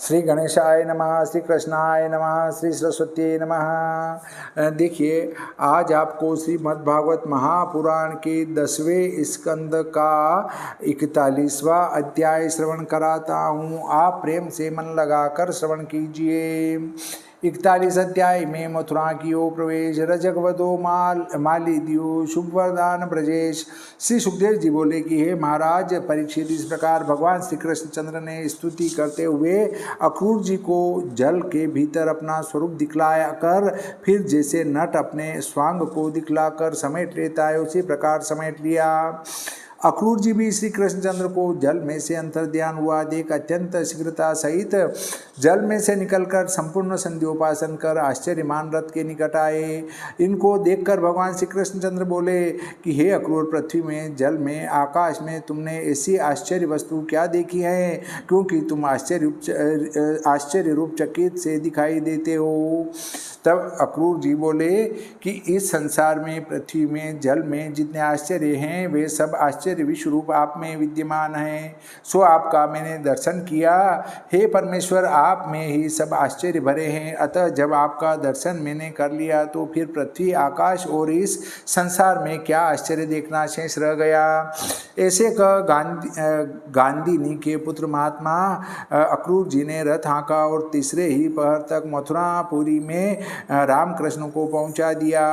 श्री गणेशाय नमः, श्री कृष्णाय नमः, श्री सरस्वती नमः। देखिए, आज आपको श्रीमद् भागवत महापुराण के 10वें स्कंद का 41वां अध्याय श्रवण कराता हूँ। आप प्रेम से मन लगाकर श्रवण कीजिए। 41 अध्याय में मथुरा की ओर प्रवेश। रजगवदो माली दियो शुभवरदान ब्रजेश। श्री सुखदेव जी बोले कि हे महाराज परीक्षित, इस प्रकार भगवान श्री कृष्णचंद्र ने स्तुति करते हुए अक्रूर जी को जल के भीतर अपना स्वरूप दिखलाया कर फिर जैसे नट अपने स्वांग को दिखलाकर समेट लेता है उसी प्रकार समेट लिया। अक्रूर जी भी श्री कृष्णचंद्र को जल में से अंतर्ध्यान हुआ देख अत्यंत शीघ्रता सहित जल में से निकलकर संपूर्ण संध्योपासन कर आश्चर्यमान रथ के निकट आए। इनको देखकर भगवान श्री कृष्णचंद्र बोले कि हे अक्रूर, पृथ्वी में, जल में, आकाश में तुमने ऐसी आश्चर्य वस्तु क्या देखी है, क्योंकि तुम आश्चर्य रूप चकित से दिखाई देते हो। तब अक्रूर जी बोले कि इस संसार में, पृथ्वी में, जल में जितने आश्चर्य हैं वे सब आश्चर्य विश्वरूप आप में विद्यमान हैं। सो आपका मैंने दर्शन किया। हे परमेश्वर, आप में ही सब आश्चर्य भरे हैं। अतः जब आपका दर्शन मैंने कर लिया तो फिर पृथ्वी, आकाश और इस संसार में क्या आश्चर्य देखना शेष रह गया। ऐसे कह गांधीनी के पुत्र महात्मा अक्रूर जी ने रथ हाँका और तीसरे ही पहर तक मथुरापुरी में रामकृष्ण को पहुंचा दिया।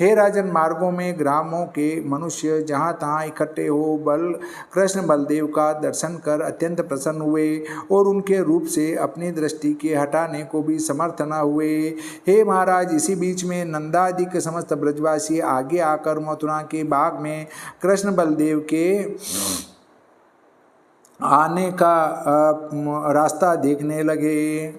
हे राजन, मार्गों में ग्रामों के मनुष्य जहाँ तहाँ इकट्ठे हो कृष्ण बलदेव का दर्शन कर अत्यंत प्रसन्न हुए और उनके रूप से अपनी दृष्टि के हटाने को भी समर्थ न हुए। हे महाराज, इसी बीच में नंदादिक समस्त ब्रजवासी आगे आकर मथुरा के बाग में कृष्ण बलदेव के आने का रास्ता देखने लगे।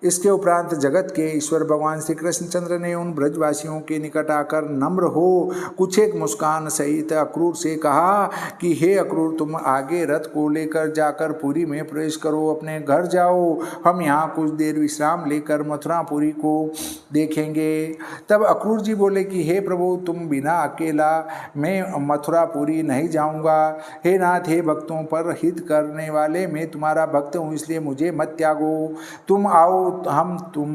इसके उपरांत जगत के ईश्वर भगवान श्री कृष्णचंद्र ने उन ब्रजवासियों के निकट आकर नम्र हो कुछ एक मुस्कान सहित अक्रूर से कहा कि हे अक्रूर, तुम आगे रथ को लेकर जाकर पुरी में प्रवेश करो, अपने घर जाओ। हम यहाँ कुछ देर विश्राम लेकर मथुरापुरी को देखेंगे। तब अक्रूर जी बोले कि हे प्रभु, तुम बिना अकेला मैं मथुरापुरी नहीं जाऊँगा। हे नाथ, हे भक्तों पर हित करने वाले, मैं तुम्हारा भक्त हूँ, इसलिए मुझे मत त्यागो। तुम आओ, तुम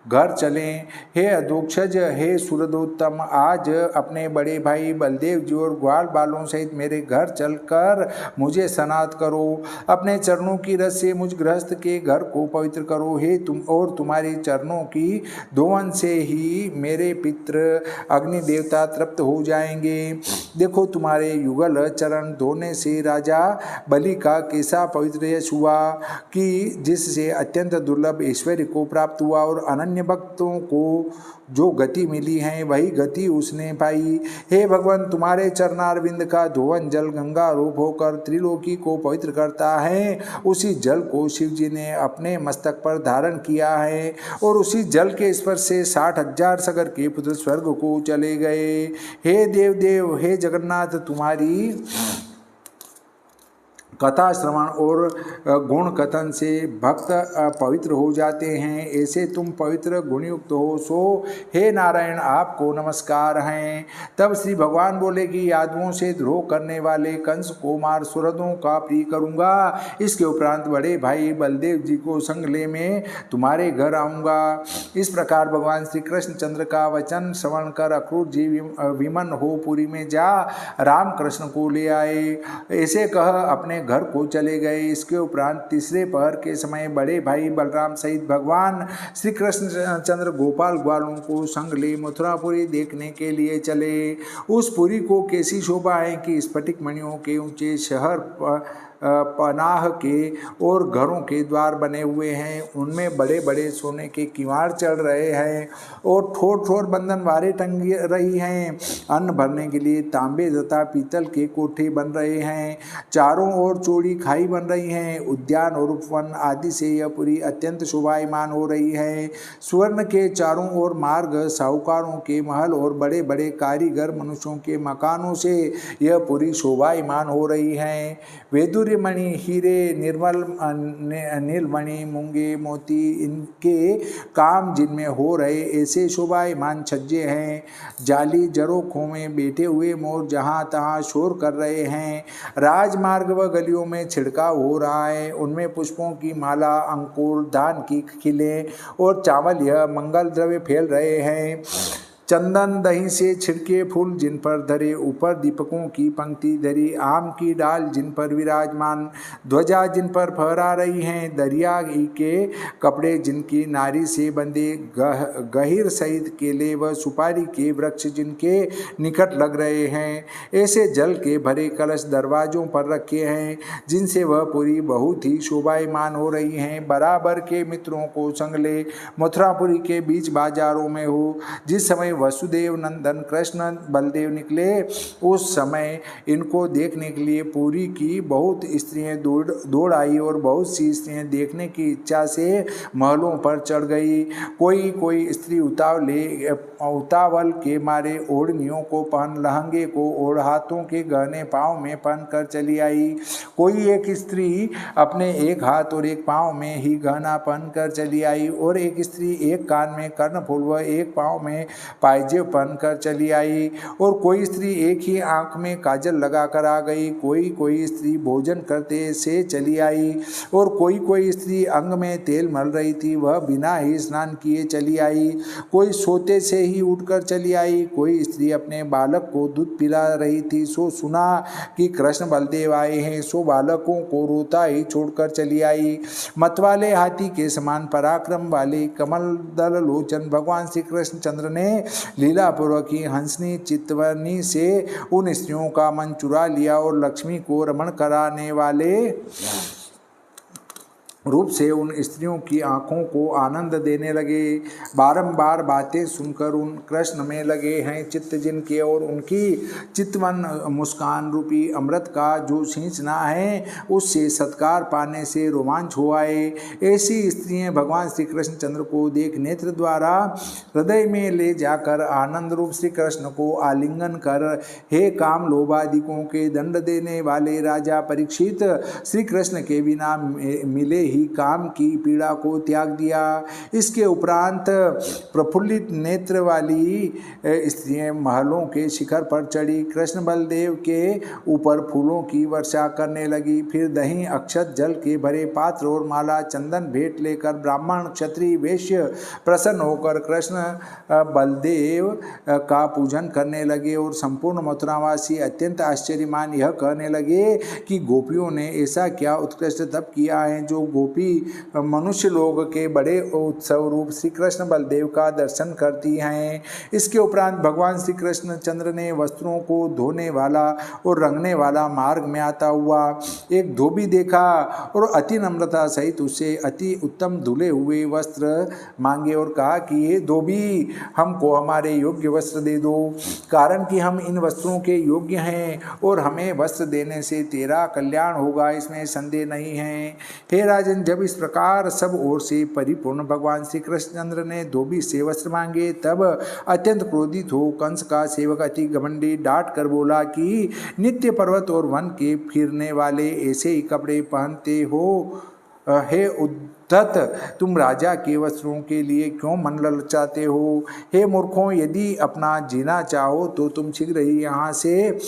घर चलें। हे अधोक्षज, हे सूरदोत्तम, आज अपने बड़े भाई बलदेव जी और ग्वाल बालों सहित मेरे घर चलकर मुझे स्नात करो। अपने चरणों की रस से मुझ गृहस्थ के घर को पवित्र करो। हे तुम्हारे चरणों की धोवन से ही मेरे पितृ अग्नि देवता तृप्त हो जाएंगे। देखो, तुम्हारे युगल चरण धोने से राजा बलि का कैसा पवित्र यश हुआ कि जिससे अत्यंत दुर्लभ ऐश्वर्य को प्राप्त हुआ और अनन्य भक्तों को जो गति मिली है वही गति उसने पाई। हे भगवान, तुम्हारे चरणारविंद का धोवन जल गंगा रूप होकर त्रिलोकी को पवित्र करता है। उसी जल को शिव जी ने अपने मस्तक पर धारण किया है और उसी जल के स्पर्श से 60,000 सगर के पुत्र स्वर्ग को चले गए। हे देव, हे जगन्नाथ, तुम्हारी कथा श्रवण और गुण कथन से भक्त पवित्र हो जाते हैं। ऐसे तुम पवित्र गुणयुक्त हो, सो हे नारायण, आपको नमस्कार हैं। तब श्री भगवान बोले कि यादवों से द्रोह करने वाले कंस को मार सुहृदों का प्रिय करूँगा। इसके उपरांत बड़े भाई बलदेव जी को संग ले मैं तुम्हारे घर आऊँगा। इस प्रकार भगवान श्री कृष्णचंद्र का वचन श्रवण कर अक्रूर जी विमन हो पुरी में जा रामकृष्ण को ले आए। ऐसे कह अपने घर को चले गए। इसके उपरांत तीसरे पहर के समय बड़े भाई बलराम सहित भगवान श्री कृष्णचंद्र गोपाल ग्वालों को संग ले मथुरापुरी देखने के लिए चले। उस पुरी को कैसी शोभा है कि स्फटिक मणियों के ऊंचे शहर पनाह के और घरों के द्वार बने हुए हैं। उनमें बड़े बड़े सोने के किवाड़ चढ़ रहे हैं और ठोर ठोर बंधनवारें टंग रही हैं। अन्न भरने के लिए तांबे तथा पीतल के कोठे बन रहे हैं। चारों ओर चौड़ी खाई बन रही हैं। उद्यान और उपवन आदि से यह पुरी अत्यंत शोभायमान हो रही है। सुवर्ण के चारों ओर मार्ग, साहूकारों के महल और बड़े बड़े कारीगर मनुष्यों के मकानों से यह पुरी शोभायमान हो रही है। वेदुर दिव्यमणि, हीरे, निर्मल नीलमणि, मूंगे, मोती, इनके काम जिनमें हो रहे ऐसे शोभायमान छज्जे हैं। जाली जरोखों में बैठे हुए मोर जहाँ तहाँ शोर कर रहे हैं। राजमार्ग व गलियों में छिड़काव हो रहा है, उनमें पुष्पों की माला, अंकुर, धान की खिलें और चावल यह मंगल द्रव्य फैल रहे हैं। चंदन दही से छिड़के फूल जिन पर धरे, ऊपर दीपकों की पंक्ति धरी, आम की डाल जिन पर विराजमान, ध्वजा जिन पर फहरा रही हैं, दरिया के कपड़े जिनकी नारी से बंधे, गहिर सहित केले व सुपारी के वृक्ष जिनके निकट लग रहे हैं। ऐसे जल के भरे कलश दरवाजों पर रखे हैं जिनसे वह पूरी बहुत ही शोभायमान हो रही हैं। बराबर के मित्रों को संग ले मथुरापुरी के बीच बाजारों में हो। जिस समय वसुदेव नंदन कृष्ण बलदेव निकले उस समय इनको देखने के लिए पुरी की बहुत स्त्रियां दौड़ आई और बहुत सी स्त्रियां देखने की इच्छा से महलों पर चढ़ गई। कोई कोई स्त्री उतावल के मारे ओढ़नियों को पहन, लहंगे को ओढ़, हाथों के गहने पाँव में पहन कर चली आई। कोई एक स्त्री अपने एक हाथ और एक पाँव में ही गहना पहन कर चली आई और एक स्त्री एक कान में कर्णफूल व एक पाँव में पायजेब पहन कर चली आई और कोई स्त्री एक ही आंख में काजल लगा कर आ गई। कोई स्त्री भोजन करते से चली आई और कोई स्त्री अंग में तेल मल रही थी, वह बिना ही स्नान किए चली आई। कोई सोते से ही उठकर चली आई। कोई स्त्री अपने बालक को दूध पिला रही थी, सो सुना कि कृष्ण बलदेव आए हैं, सो बालकों को रोता ही छोड़कर चली आई। मतवाले हाथी के समान पराक्रम वाले कमल दल लोचन भगवान श्री कृष्ण चंद्र ने लीलापूर्वक ही हंसनी चितवनी से उन स्त्रियों का मन चुरा लिया और लक्ष्मी को रमण कराने वाले रूप से उन स्त्रियों की आंखों को आनंद देने लगे। बारंबार बातें सुनकर उन कृष्ण में लगे हैं चित्त जिनके और उनकी चितवन मुस्कान रूपी अमृत का जो सींचना है उससे सत्कार पाने से रोमांच हो आए। ऐसी स्त्रियां भगवान श्री कृष्ण चंद्र को देख नेत्र द्वारा हृदय में ले जाकर आनंद रूप श्री कृष्ण को आलिंगन कर, हे काम लोभादिकों के दंड देने वाले राजा परीक्षित, श्री कृष्ण के बिना मिले ही काम की पीड़ा को त्याग दिया। इसके उपरांत प्रफुल्लित नेत्र वाली स्त्रियां महलों के शिखर पर चढ़ी कृष्ण बलदेव के ऊपर फूलों की वर्षा करने लगी। फिर दही, अक्षत, जल के भरे पात्र और माला, चंदन भेंट लेकर ब्राह्मण, क्षत्रिय, वैश्य प्रसन्न होकर कृष्ण बलदेव का पूजन करने लगे और संपूर्ण मथुरावासी अत्यंत आश्चर्यमान यह कहने लगे कि गोपियों ने ऐसा क्या उत्कृष्ट तप किया है जो गोपी मनुष्य लोग के बड़े उत्सव रूप श्री कृष्ण बलदेव का दर्शन करती हैं। इसके उपरांत भगवान श्री कृष्ण चंद्र ने वस्त्रों को धोने वाला और रंगने वाला मार्ग में आता हुआ एक धोबी देखा और अति नम्रता सहित उसे अति उत्तम धुले हुए वस्त्र मांगे और कहा कि ये धोबी, हमको हमारे योग्य वस्त्र दे दो, कारण कि हम इन वस्त्रों के योग्य हैं और हमें वस्त्र देने से तेरा कल्याण होगा, इसमें संदेह नहीं है। हे राजन, जब इस प्रकार सब ओर से परिपूर्ण भगवान श्री कृष्णचंद्र ने धोबी से वस्त्र मांगे तब अत्यंत क्रोधित हो कंस का सेवक अति घमंडी डांट कर बोला कि नित्य पर्वत और वन के फिरने वाले ऐसे ही कपड़े पहनते हो। हे उद्धत, तुम राजा के वस्त्रों के लिए क्यों मन ललचाते हो? हे मूर्खों, यदि अपना जीना चाहो तो तुम शीघ्र ही यहाँ से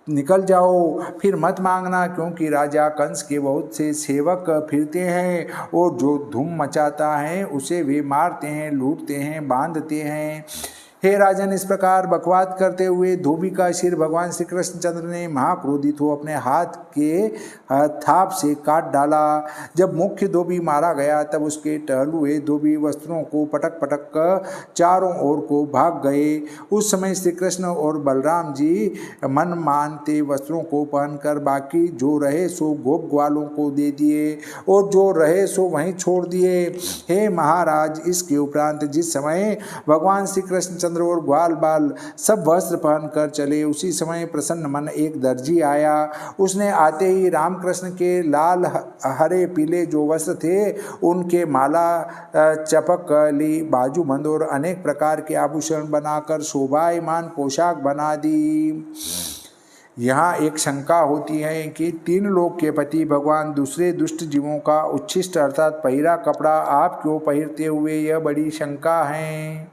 निकल जाओ, फिर मत मांगना, क्योंकि राजा कंस के बहुत से सेवक फिरते हैं और जो धूम मचाता है उसे वे मारते हैं, लूटते हैं, बांधते हैं। हे राजन, इस प्रकार बकवाद करते हुए धोबी का सिर भगवान श्री कृष्णचंद्र ने महाक्रोधित हो अपने हाथ के थाप से काट डाला। जब मुख्य धोबी मारा गया तब उसके टहलुए धोबी वस्त्रों को पटक पटक कर चारों ओर को भाग गए। उस समय श्री कृष्ण और बलराम जी मन मानते वस्त्रों को पहनकर बाकी जो रहे सो गोप ग्वालों को दे दिए और जो रहे सो वहीं छोड़ दिए। हे महाराज, इसके उपरांत जिस समय भगवान श्री कृष्ण और ग्वाल बाल सब वस्त्र पहन कर चले, उसी समय प्रसन्न मन एक दर्जी आया। उसने आते ही रामकृष्ण के लाल, हरे, पीले जो वस्त्र थे उनके माला, चपक ली, बाजूबंद और अनेक प्रकार के आभूषण बनाकर शोभायमान पोशाक बना दी। यहाँ एक शंका होती है कि तीन लोक के पति भगवान दूसरे दुष्ट जीवों का उच्छिष्ट अर्थात पहिरा कपड़ा आप क्यों पहिरते हुए, यह बड़ी शंका है।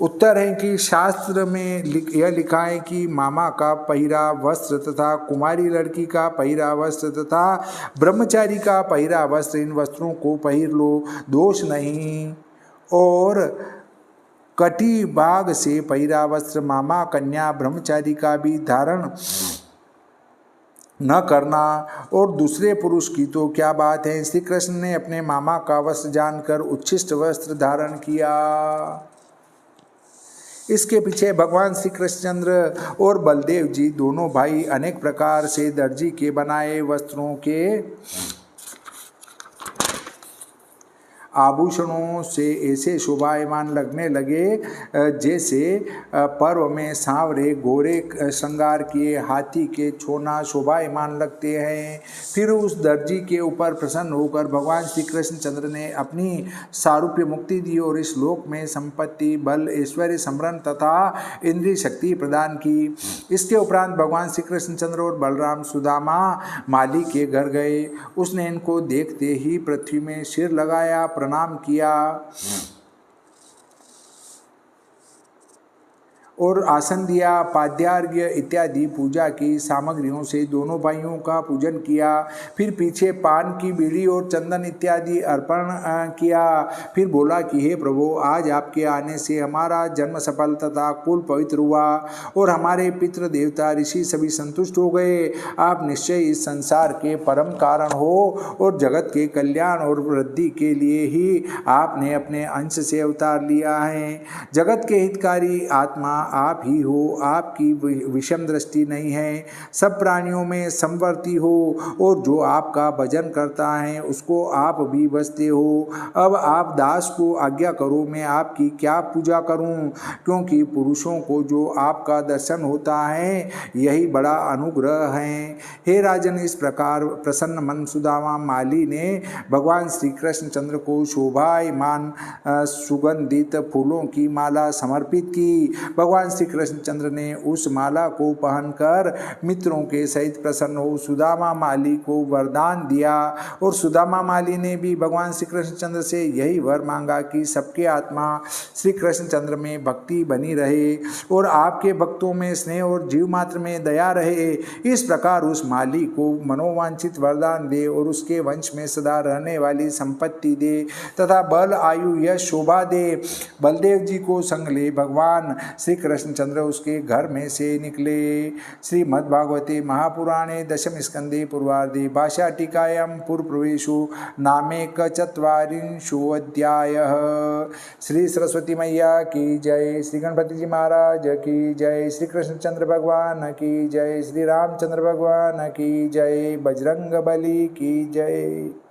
उत्तर है कि शास्त्र में यह लिखा है कि मामा का पहिरा वस्त्र तथा कुमारी लड़की का पहिरा वस्त्र तथा ब्रह्मचारी का पहिरा वस्त्र, इन वस्त्रों को पहिर लो, दोष नहीं। और कटी बाग से पहिरा वस्त्र मामा कन्या ब्रह्मचारी का भी धारण न करना, और दूसरे पुरुष की तो क्या बात है। श्री कृष्ण ने अपने मामा का वस्त्र जानकर उच्छिष्ट वस्त्र धारण किया। इसके पीछे भगवान श्री कृष्णचंद्र और बलदेव जी दोनों भाई अनेक प्रकार से दर्जी के बनाए वस्त्रों के आभूषणों से ऐसे शोभायमान लगने लगे जैसे पर्व में सांवरे घोड़े श्रृंगार किए हाथी के छोना शोभायमान लगते हैं। फिर उस दर्जी के ऊपर प्रसन्न होकर भगवान श्री कृष्णचंद्र ने अपनी सारूप्य मुक्ति दी और इस लोक में संपत्ति, बल, ऐश्वर्य, समरण तथा इंद्रिय शक्ति प्रदान की। इसके उपरांत भगवान श्री कृष्णचंद्र और बलराम सुदामा माली के घर गए। उसने इनको देखते ही पृथ्वी में सिर लगाया, प्रणाम किया और आसन दिया। पाद्यार्घ्य इत्यादि पूजा की सामग्रियों से दोनों भाइयों का पूजन किया। फिर पीछे पान की बीड़ी और चंदन इत्यादि अर्पण किया। फिर बोला कि हे प्रभु, आज आपके आने से हमारा जन्म सफल तथा कुल पवित्र हुआ और हमारे पितृ देवता ऋषि सभी संतुष्ट हो गए। आप निश्चय इस संसार के परम कारण हो और जगत के कल्याण और वृद्धि के लिए ही आपने अपने अंश से अवतार लिया है। जगत के हितकारी आत्मा आप ही हो, आपकी विषम दृष्टि नहीं है, सब प्राणियों में समवर्ती हो और जो आपका भजन करता है उसको आप भी बसते हो। अब आप दास को आज्ञा करो, मैं आपकी क्या पूजा करूं, क्योंकि पुरुषों को जो आपका दर्शन होता है यही बड़ा अनुग्रह है। हे राजन, इस प्रकार प्रसन्न मन सुदामा माली ने भगवान श्री कृष्णचंद्र को शोभायमान सुगंधित फूलों की माला समर्पित की। भगवान श्री कृष्णचंद्र ने उस माला को पहनकर मित्रों के सहित प्रसन्न हो सुदामा माली को वरदान दिया और सुदामा माली ने भी भगवान श्री कृष्णचंद्र से यही वर मांगा कि सबके आत्मा श्री कृष्णचंद्र में भक्ति बनी रहे और आपके भक्तों में स्नेह और जीव मात्र में दया रहे। इस प्रकार उस माली को मनोवांछित वरदान दे और उसके वंश में सदा रहने वाली संपत्ति दे तथा बल, आयु, यश, शोभा दे। बलदेव जी को संग ले भगवान श्री कृष्णचंद्र उसके घर में से निकले। श्रीमद्भागवते महापुराणे दशम स्कंदे पूर्वार्धे भाषा टीकायां पूर्व प्रवेशो नामेक चत्वारिंशोऽध्यायः। श्री सरस्वती मैया की जय, श्री गणपति जी महाराज की जय, श्री कृष्णचंद्र भगवान की जय, श्री रामचंद्र भगवान की जय, बजरंग बली की जय।